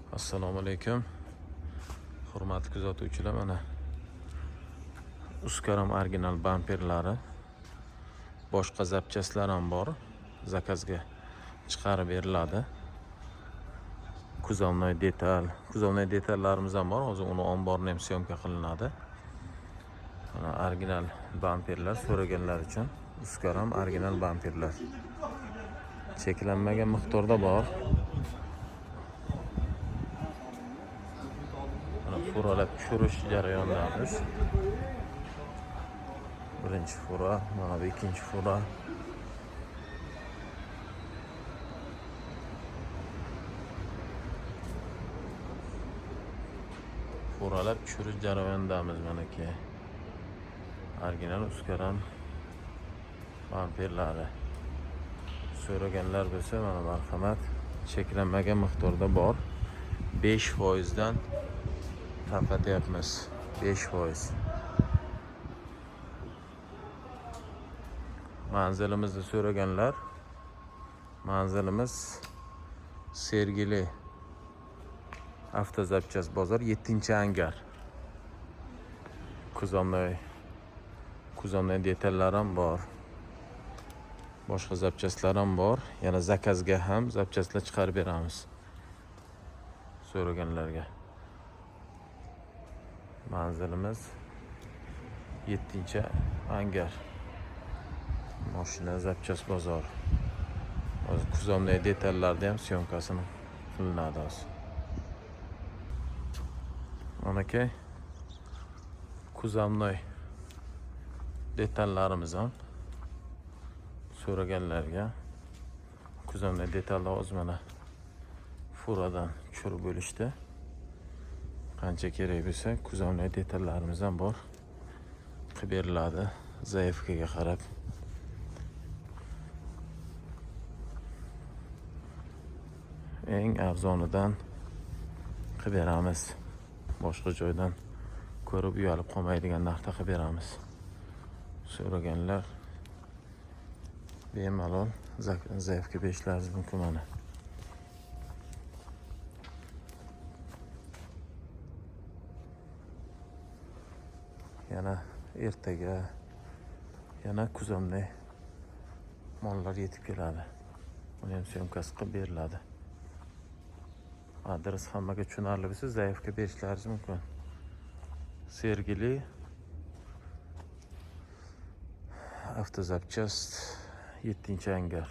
Assalomu alaykum. Hurmatli kuzatuvchilar, mana Uskaram original bamperlari, boshqa zapchastlar ham bor. Zakazga chiqarib beriladi. Kuzovnoy detallarimiz ham bor. Hozir uni omborni ham syomka qilinadi. Mana original bamperlar so'raganlar uchun Uskaram original bamperlar. Cheklanmagan miqdorda bor. Furalab tushirish jarayonidamiz. Birinchi fura, mana bu ikkinchi fura. Furalab tushirish jarayonidamiz manaki. Original Uskaram bamperlari. So'raganlar bo'lsa, mana marhamat, cheklanmagan miqdorda bor. 5% dan tarqatyapmiz. 5%. Manzilimizni so'raganlar. Manzilimiz Sergeli avtozapchast bozor 7-angar. Kuzovnoy detallar ham bor. Boshqa zapchastlar ham bor. Yana zakazga ham zapchastlar chiqarib beramiz so'raganlarga. Manzilimiz 7-angar. Mashina zapchast bozor. Hozir Kuzovnoy detallarda ham syomkasini qilinadi hozir. Manaki Kuzovnoy detallarimiz ham so'raganlarga Kuzovnoy detallar hozir mana furadan tushirib bo'lishdi. Qancha kerak bo'lsa Kuzovnoy detallarimiz ham bor. Qilib beriladi zaifkaga qarab. Eng arzonidan qilib beramiz. Boshqa joydan ko'rib uyalib qolmaydigan narxda qilib beramiz. So'raganlar bemalol zaifga berishlaringiz mumkin mana. Yana ertaga yana Kuzovnoy mollar yetib keladi. Uni ham syomkasi qilib beriladi. Adres hammaga tushunarli bo'lsa, zaifga berishlaringiz mumkin. Sergeli avtozapchast 7-angar.